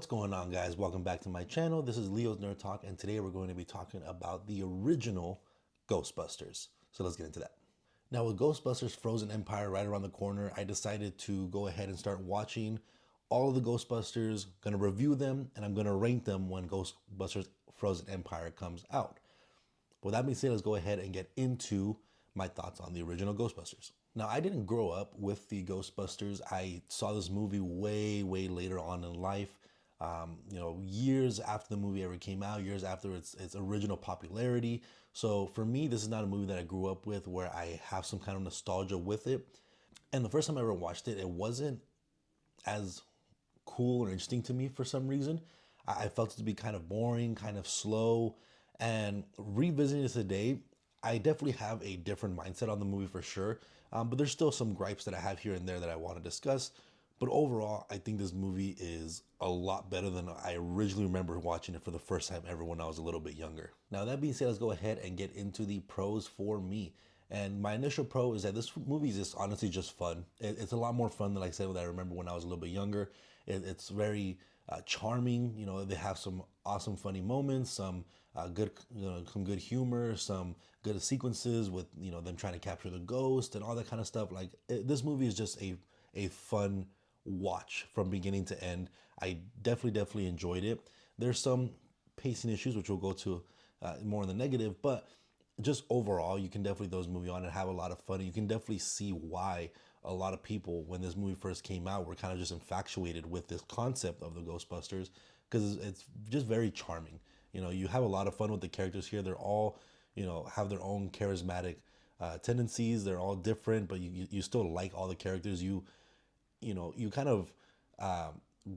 going on, guys? Welcome back to my channel. This is Leo's Nerd Talk, and today we're going to be talking about the original Ghostbusters. So let's get into that. Now, with Ghostbusters Frozen Empire right around the corner, I decided to go ahead and start watching all of the Ghostbusters, going to review them, and I'm going to rank them when Ghostbusters Frozen Empire comes out. With that being said, let's go ahead and get into my thoughts on the original Ghostbusters. Now, I didn't grow up with the Ghostbusters. I saw this movie way later on in life. Years after the movie ever came out, years after its original popularity. So for me, this is not a movie that I grew up with where I have some kind of nostalgia with it. And the first time I ever watched it, it wasn't as cool or interesting to me for some reason. I felt it to be kind of boring, kind of slow. And revisiting it today, I definitely have a different mindset on the movie for sure. But there's still some gripes that I have here and there that I want to discuss. But overall, I think this movie is a lot better than I originally remember watching it for the first time ever when I was a little bit younger. Now, that being said, let's go ahead and get into the pros for me. And my initial pro is that this movie is just honestly just fun. It's a lot more fun than, like I said, what I remember when I was a little bit younger. It's very charming. You know, they have some awesome, funny moments, some some good humor, some good sequences with them trying to capture the ghost and all that kind of stuff. This movie is just a fun watch from beginning to end. I definitely enjoyed it. There's some pacing issues which we'll go to more in the negative, but just overall, you can definitely throw this movie on and have a lot of fun. You can definitely see why a lot of people, when this movie first came out, were kind of just infatuated with this concept of the Ghostbusters because it's just very charming. You have a lot of fun with the characters here. They're all, have their own charismatic tendencies. They're all different, but you still like all the characters. You kind of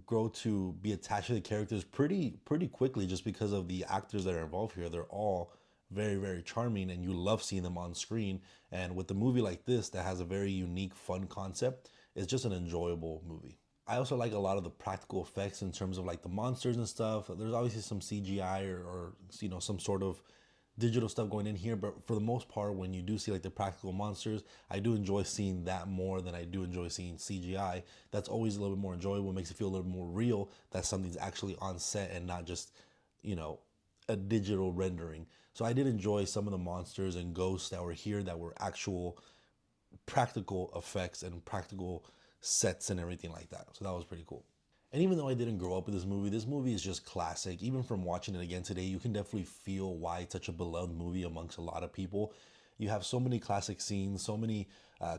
grow to be attached to the characters pretty quickly just because of the actors that are involved here. They're all very charming and you love seeing them on screen. And with a movie like this that has a very unique, fun concept, it's just an enjoyable movie. I also like a lot of the practical effects in terms of like the monsters and stuff. There's obviously some CGI or some sort of digital stuff going in here, but for the most part, when you do see like the practical monsters, I do enjoy seeing that more than I do enjoy seeing CGI. That's always a little bit more enjoyable, makes it feel a little more real that something's actually on set and not just a digital rendering. So I did enjoy some of the monsters and ghosts that were here that were actual practical effects and practical sets and everything like that. So that was pretty cool. And even though I didn't grow up with this movie is just classic. Even from watching it again today, you can definitely feel why it's such a beloved movie amongst a lot of people. You have so many classic scenes, so many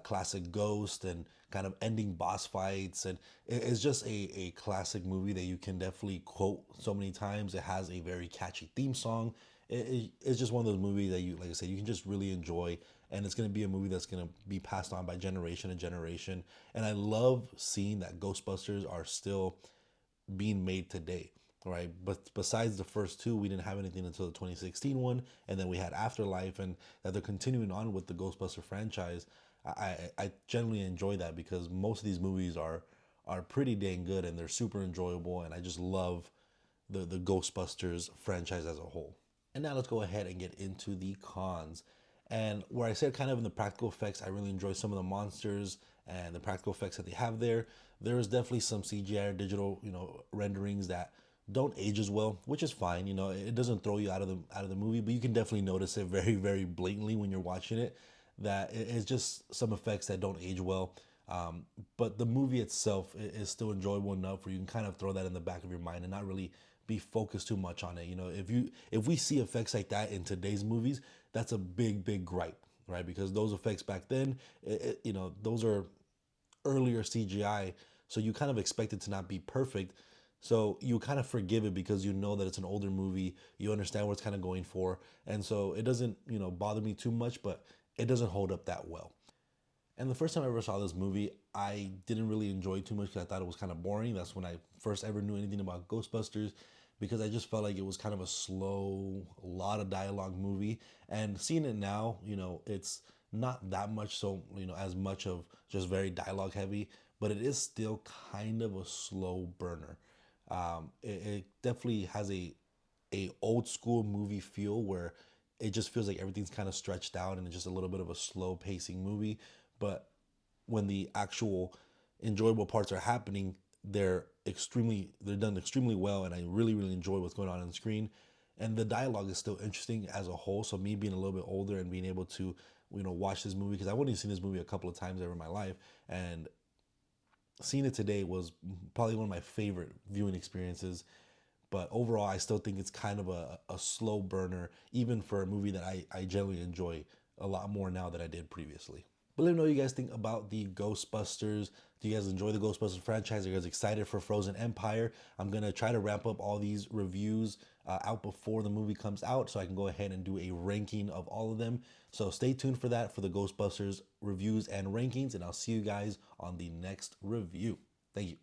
classic ghosts and kind of ending boss fights. And it's just a classic movie that you can definitely quote so many times. It has a very catchy theme song. It's just one of those movies that you, like I said, you can just really enjoy. And it's going to be a movie that's going to be passed on by generation to generation. And I love seeing that Ghostbusters are still being made today, right? But besides the first two, we didn't have anything until the 2016 one, and then we had Afterlife, and that they're continuing on with the Ghostbuster franchise. I generally enjoy that because most of these movies are pretty dang good and they're super enjoyable, and I just love the Ghostbusters franchise as a whole. And now let's go ahead and get into the cons. And where I said kind of in the practical effects, I really enjoy some of the monsters and the practical effects that they have there. There is definitely some CGI or digital, renderings that don't age as well, which is fine. It doesn't throw you out of the movie, but you can definitely notice it very blatantly when you're watching it. That it's just some effects that don't age well. But the movie itself is still enjoyable enough where you can kind of throw that in the back of your mind and not really be focused too much on it. If we see effects like that in today's movies, that's a big gripe, right? Because those effects back then, those are earlier CGI, so you kind of expect it to not be perfect. So you kind of forgive it because you know that it's an older movie. You understand what it's kind of going for, and so it doesn't bother me too much, but it doesn't hold up that well. And the first time I ever saw this movie, I didn't really enjoy it too much because I thought it was kind of boring. That's when I first ever knew anything about Ghostbusters, because I just felt like it was kind of a slow, a lot of dialogue movie. And seeing it now, it's not that much so, as much of just very dialogue heavy, but it is still kind of a slow burner. It definitely has a old school movie feel where it just feels like everything's kind of stretched out and it's just a little bit of a slow pacing movie. But when the actual enjoyable parts are happening, they're done extremely well, and I really enjoy what's going on the screen. And the dialogue is still interesting as a whole. So me being a little bit older and being able to watch this movie, because I've only seen this movie a couple of times ever in my life, and seeing it today was probably one of my favorite viewing experiences. But overall, I still think it's kind of a slow burner, even for a movie that I generally enjoy a lot more now than I did previously. But let me know what you guys think about the Ghostbusters. Do you guys enjoy the Ghostbusters franchise? Are you guys excited for Frozen Empire? I'm going to try to wrap up all these reviews out before the movie comes out, so I can go ahead and do a ranking of all of them. So stay tuned for that, for the Ghostbusters reviews and rankings, and I'll see you guys on the next review. Thank you.